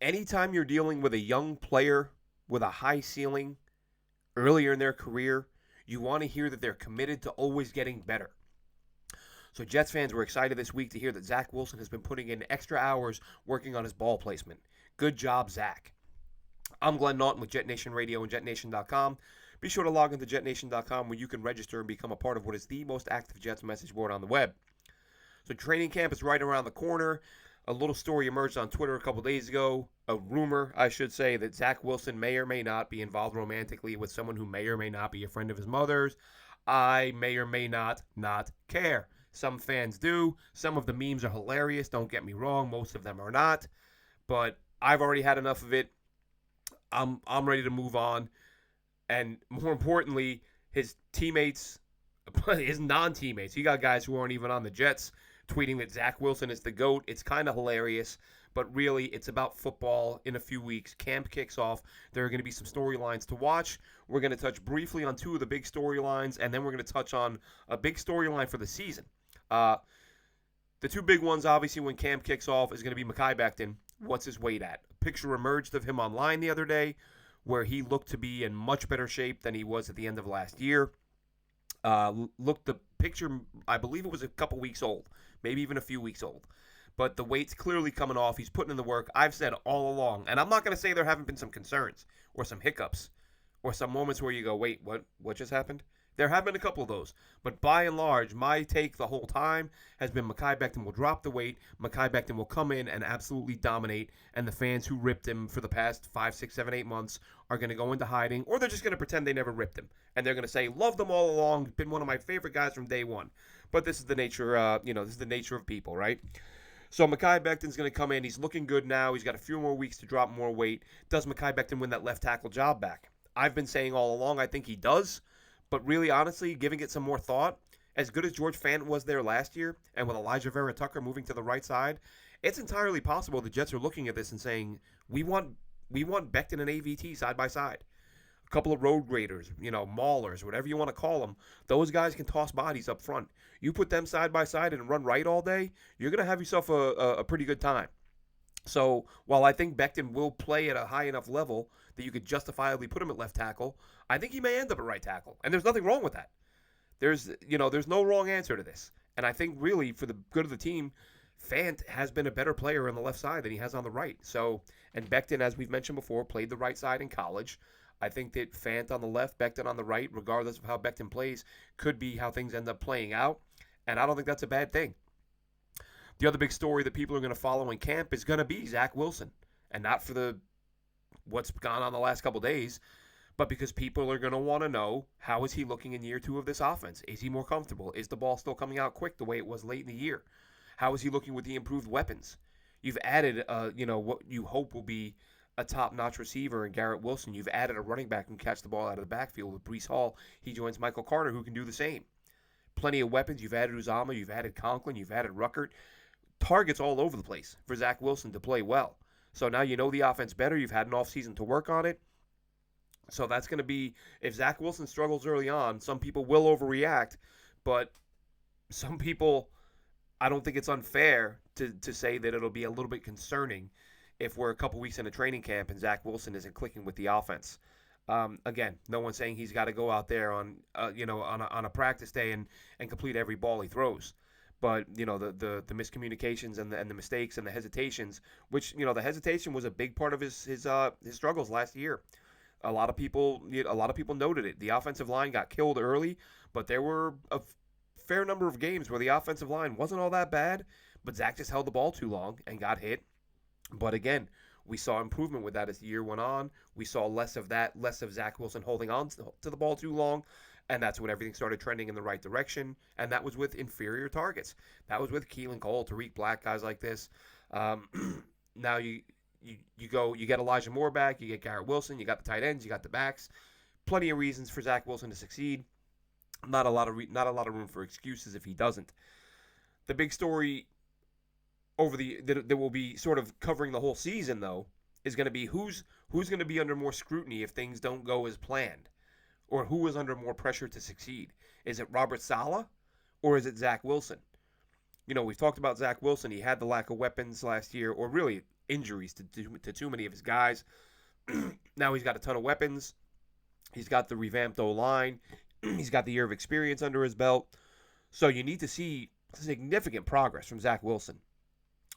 anytime you're dealing with a young player with a high ceiling earlier in their career, you want to hear that they're committed to always getting better. So Jets fans were excited this week to hear that Zach Wilson has been putting in extra hours working on his ball placement. Good job, Zach. I'm Glenn Naughton with JetNation Radio and JetNation.com. Be sure to log into JetNation.com where you can register and become a part of what is the most active Jets message board on the web. So training camp is right around the corner. A little story emerged on Twitter a couple days ago, a rumor, I should say, that Zach Wilson may or may not be involved romantically with someone who may or may not be a friend of his mother's. I may or may not care. Some fans do. Some of the memes are hilarious, don't get me wrong. Most of them are not. But I've already had enough of it. I'm ready to move on. And more importantly, his teammates, his non-teammates, he got guys who aren't even on the Jets tweeting that Zach Wilson is the GOAT. It's kind of hilarious, but really it's about football in a few weeks. Camp kicks off. There are going to be some storylines to watch. We're going to touch briefly on two of the big storylines, and then we're going to touch on a big storyline for the season. The two big ones, obviously, when camp kicks off is going to be Mekhi Becton. What's his weight at? A picture emerged of him online the other day where he looked to be in much better shape than he was at the end of last year. Look, the picture, I believe it was a couple weeks old, maybe even a few weeks old. But the weight's clearly coming off. He's putting in the work. I've said all along, and I'm not going to say there haven't been some concerns or some hiccups or some moments where you go, wait, what just happened? There have been a couple of those. But by and large, my take the whole time has been Mekhi Becton will drop the weight. Mekhi Becton will come in and absolutely dominate. And the fans who ripped him for the past 5, 6, 7, 8 months are going to go into hiding. Or they're just going to pretend they never ripped him. And they're going to say, loved him all along. Been one of my favorite guys from day one. But this is the nature, this is the nature of people, right? So Mekhi Becton's going to come in. He's looking good now. He's got a few more weeks to drop more weight. Does Mekhi Becton win that left tackle job back? I've been saying all along I think he does. But really, honestly, giving it some more thought, as good as George Fant was there last year, and with Elijah Vera Tucker moving to the right side, it's entirely possible the Jets are looking at this and saying, we want Becton and AVT side by side. A couple of road graders, maulers, whatever you want to call them, those guys can toss bodies up front. You put them side by side and run right all day, you're going to have yourself a pretty good time. So while I think Becton will play at a high enough level that you could justifiably put him at left tackle, I think he may end up at right tackle. And there's nothing wrong with that. There's no wrong answer to this. And I think really for the good of the team, Fant has been a better player on the left side than he has on the right. So, and Becton, as we've mentioned before, played the right side in college. I think that Fant on the left, Becton on the right, regardless of how Becton plays, could be how things end up playing out. And I don't think that's a bad thing. The other big story that people are going to follow in camp is going to be Zach Wilson. And not for what's gone on the last couple days, but because people are going to want to know, how is he looking in year 2 of this offense? Is he more comfortable? Is the ball still coming out quick the way it was late in the year? How is he looking with the improved weapons? You've added, what you hope will be a top-notch receiver in Garrett Wilson. You've added a running back who can catch the ball out of the backfield with Breece Hall. He joins Michael Carter, who can do the same. Plenty of weapons. You've added Uzama. You've added Conklin. You've added Ruckert. Targets all over the place for Zach Wilson to play well. So now you know the offense better. You've had an offseason to work on it. So that's going to be, if Zach Wilson struggles early on, some people will overreact, but some people, I don't think it's unfair to say that it'll be a little bit concerning if we're a couple weeks in a training camp and Zach Wilson isn't clicking with the offense. Again, no one's saying he's got to go out there on a practice day and complete every ball he throws. But, the miscommunications and the mistakes and the hesitations, which, the hesitation was a big part of his struggles last year. A lot of people noted it. The offensive line got killed early, but there were a fair number of games where the offensive line wasn't all that bad, but Zach just held the ball too long and got hit. But again, we saw improvement with that as the year went on. We saw less of Zach Wilson holding on to the ball too long. And that's when everything started trending in the right direction. And that was with inferior targets. That was with Keelan Cole, Tariq Black, guys like this. Now you get Elijah Moore back. You get Garrett Wilson. You got the tight ends. You got the backs. Plenty of reasons for Zach Wilson to succeed. Not a lot of room for excuses if he doesn't. The big story that will be sort of covering the whole season, though, is going to be who's going to be under more scrutiny if things don't go as planned. Or who is under more pressure to succeed? Is it Robert Saleh or is it Zach Wilson? We've talked about Zach Wilson. He had the lack of weapons last year, or really injuries to too many of his guys. Now he's got a ton of weapons. He's got the revamped O-line. He's got the year of experience under his belt. So you need to see significant progress from Zach Wilson.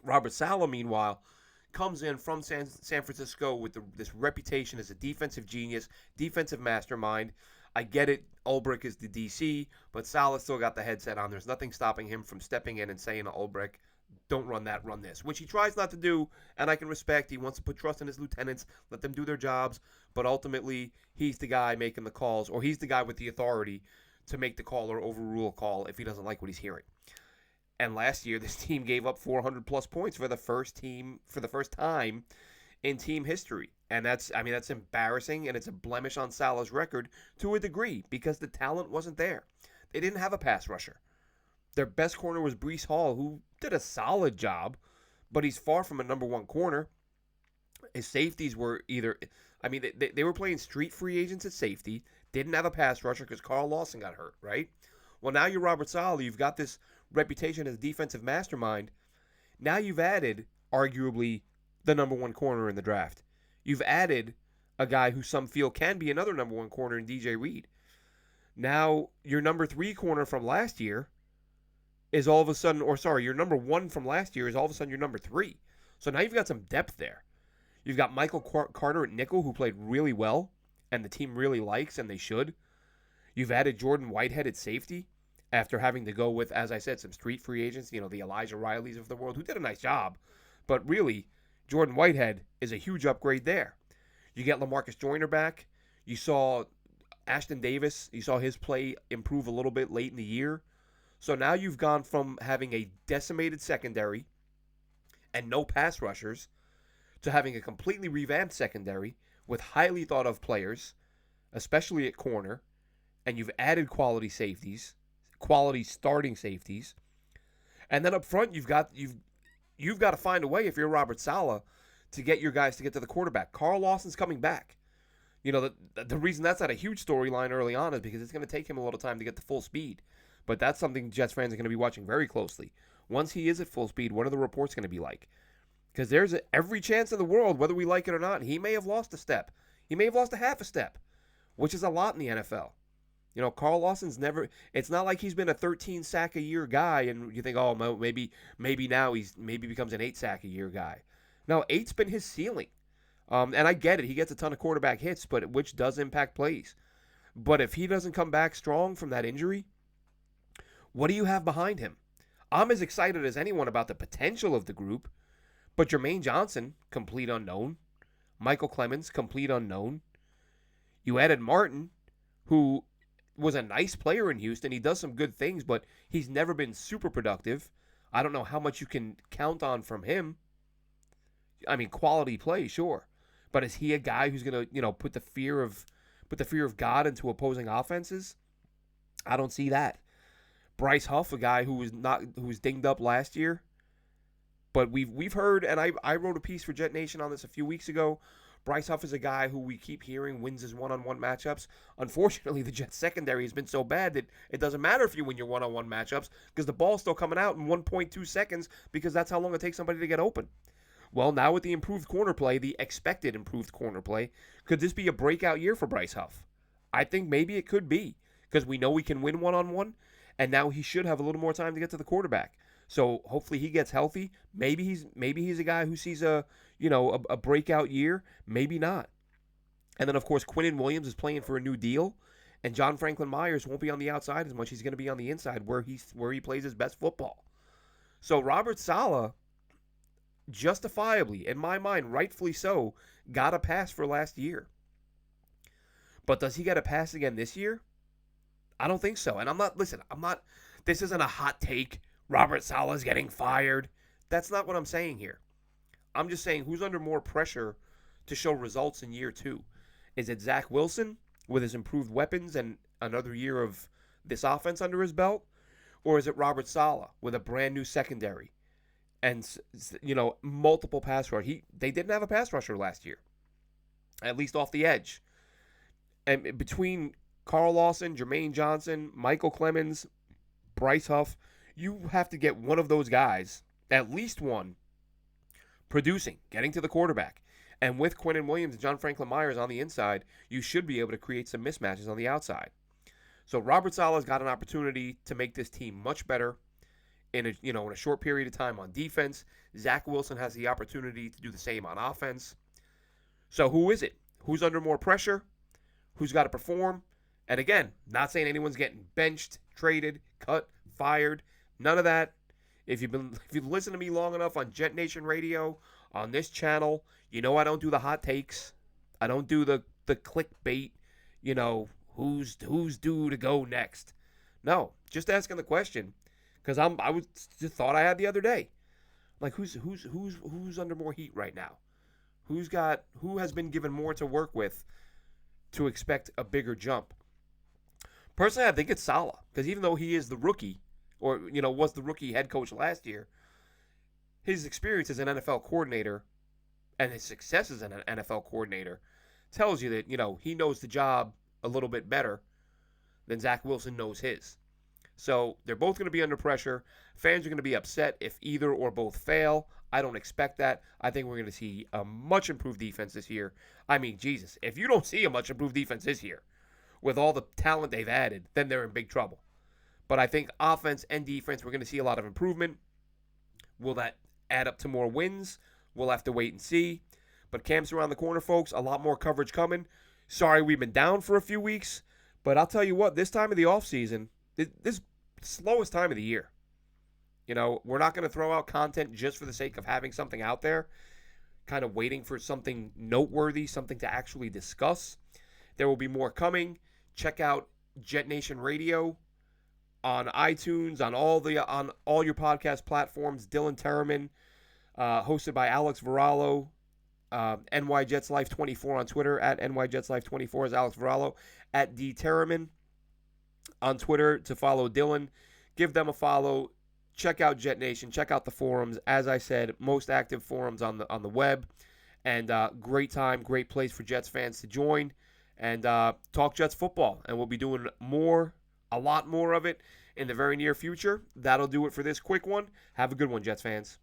Robert Saleh, meanwhile, comes in from San Francisco with this reputation as a defensive genius, defensive mastermind. I get it. Ulbrich is the DC, but Saleh still got the headset on. There's nothing stopping him from stepping in and saying to Ulbrich, don't run that, run this, which he tries not to do, and I can respect. He wants to put trust in his lieutenants, let them do their jobs, but ultimately, he's the guy making the calls, or he's the guy with the authority to make the call or overrule a call if he doesn't like what he's hearing. And last year, this team gave up 400-plus points for the first time in team history. And that's embarrassing, and it's a blemish on Saleh's record to a degree because the talent wasn't there. They didn't have a pass rusher. Their best corner was Breece Hall, who did a solid job, but he's far from a number one corner. His safeties were they were playing street free agents at safety, didn't have a pass rusher because Carl Lawson got hurt, right? Well, now you're Robert Saleh. You've got this reputation as a defensive mastermind. Now you've added, arguably, the number one corner in the draft. You've added a guy who some feel can be another number one corner in DJ Reed. Now, your number three corner from last year is all of a sudden, your number one from last year is all of a sudden your number three. So now you've got some depth there. You've got Michael Carter at nickel, who played really well, and the team really likes, and they should. You've added Jordan Whitehead at safety after having to go with, as I said, some street free agents, the Elijah Rileys of the world, who did a nice job. But really, Jordan Whitehead is a huge upgrade there. You get LaMarcus Joyner back. You saw Ashton Davis. You saw his play improve a little bit late in the year. So now you've gone from having a decimated secondary and no pass rushers to having a completely revamped secondary with highly thought of players, especially at corner, and you've added quality safeties, quality starting safeties. And then up front you've got to find a way, if you're Robert Saleh, to get your guys to get to the quarterback. Carl Lawson's coming back. The reason that's not a huge storyline early on is because it's going to take him a little time to get to full speed. But that's something Jets fans are going to be watching very closely. Once he is at full speed, what are the reports going to be like? Because there's every chance in the world, whether we like it or not, he may have lost a step. He may have lost a half a step, which is a lot in the NFL. Carl Lawson's never, it's not like he's been a 13 sack a year guy and you think, oh, maybe now maybe becomes an 8 sack a year guy. No, 8's been his ceiling. And I get it. He gets a ton of quarterback hits, which does impact plays. But if he doesn't come back strong from that injury, what do you have behind him? I'm as excited as anyone about the potential of the group, but Jermaine Johnson, complete unknown. Michael Clemens, complete unknown. You added Martin, who was a nice player in Houston. He does some good things, but he's never been super productive. I don't know how much you can count on from him. I mean, quality play, sure. But is he a guy who's going to, put the fear of God into opposing offenses? I don't see that. Bryce Huff, a guy who was dinged up last year. But we've heard, and I wrote a piece for JetNation on this a few weeks ago. Bryce Huff is a guy who we keep hearing wins his one-on-one matchups. Unfortunately, the Jets secondary has been so bad that it doesn't matter if you win your one-on-one matchups because the ball's still coming out in 1.2 seconds because that's how long it takes somebody to get open. Well, now with the improved corner play, the expected improved corner play, could this be a breakout year for Bryce Huff? I think maybe it could be because we know we can win one-on-one, and now he should have a little more time to get to the quarterback. So hopefully he gets healthy. Maybe he's a guy who sees a breakout year. Maybe not. And then of course Quinnen Williams is playing for a new deal, and John Franklin Myers won't be on the outside as much. He's going to be on the inside where he plays his best football. So Robert Saleh, justifiably, in my mind, rightfully so, got a pass for last year. But does he get a pass again this year? I don't think so. And this isn't a hot take. Robert Saleh's getting fired. That's not what I'm saying here. I'm just saying who's under more pressure to show results in year two. Is it Zach Wilson with his improved weapons and another year of this offense under his belt? Or is it Robert Saleh with a brand new secondary and, multiple pass rushers? They didn't have a pass rusher last year, at least off the edge. And between Carl Lawson, Jermaine Johnson, Michael Clemens, Bryce Huff, you have to get one of those guys, at least one, producing, getting to the quarterback. And with Quinnen Williams and John Franklin Myers on the inside, you should be able to create some mismatches on the outside. So Robert Saleh's got an opportunity to make this team much better in a short period of time on defense. Zach Wilson has the opportunity to do the same on offense. So who is it? Who's under more pressure? Who's got to perform? And again, not saying anyone's getting benched, traded, cut, fired. None of that. If you've listened to me long enough on JetNation Radio, on this channel, you know I don't do the hot takes. I don't do the clickbait, who's due to go next. No, just asking the question, because I was just thought I had the other day. Like who's under more heat right now? Who has been given more to work with to expect a bigger jump? Personally, I think it's Saleh, because even though he is the rookie, or was the rookie head coach last year, his experience as an NFL coordinator and his success as an NFL coordinator tells you that he knows the job a little bit better than Zach Wilson knows his. So they're both going to be under pressure. Fans are going to be upset if either or both fail. I don't expect that. I think we're going to see a much improved defense this year. I mean, Jesus, if you don't see a much improved defense this year with all the talent they've added, then they're in big trouble. But I think offense and defense, we're going to see a lot of improvement. Will that add up to more wins? We'll have to wait and see. But camp's around the corner, folks. A lot more coverage coming. Sorry we've been down for a few weeks. But I'll tell you what, this time of the offseason, this slowest time of the year. We're not going to throw out content just for the sake of having something out there. Kind of waiting for something noteworthy, something to actually discuss. There will be more coming. Check out JetNation Radio on iTunes, on all your podcast platforms. Dylan Terraman, hosted by Alex Varallo, NYJetsLife24 on Twitter, at NYJetsLife24 is Alex Varallo, at D Terraman on Twitter to follow Dylan. Give them a follow. Check out JetNation. Check out the forums. As I said, most active forums on the web. And great time, great place for Jets fans to join and talk Jets football. And we'll be doing a lot more of it in the very near future. That'll do it for this quick one. Have a good one, Jets fans.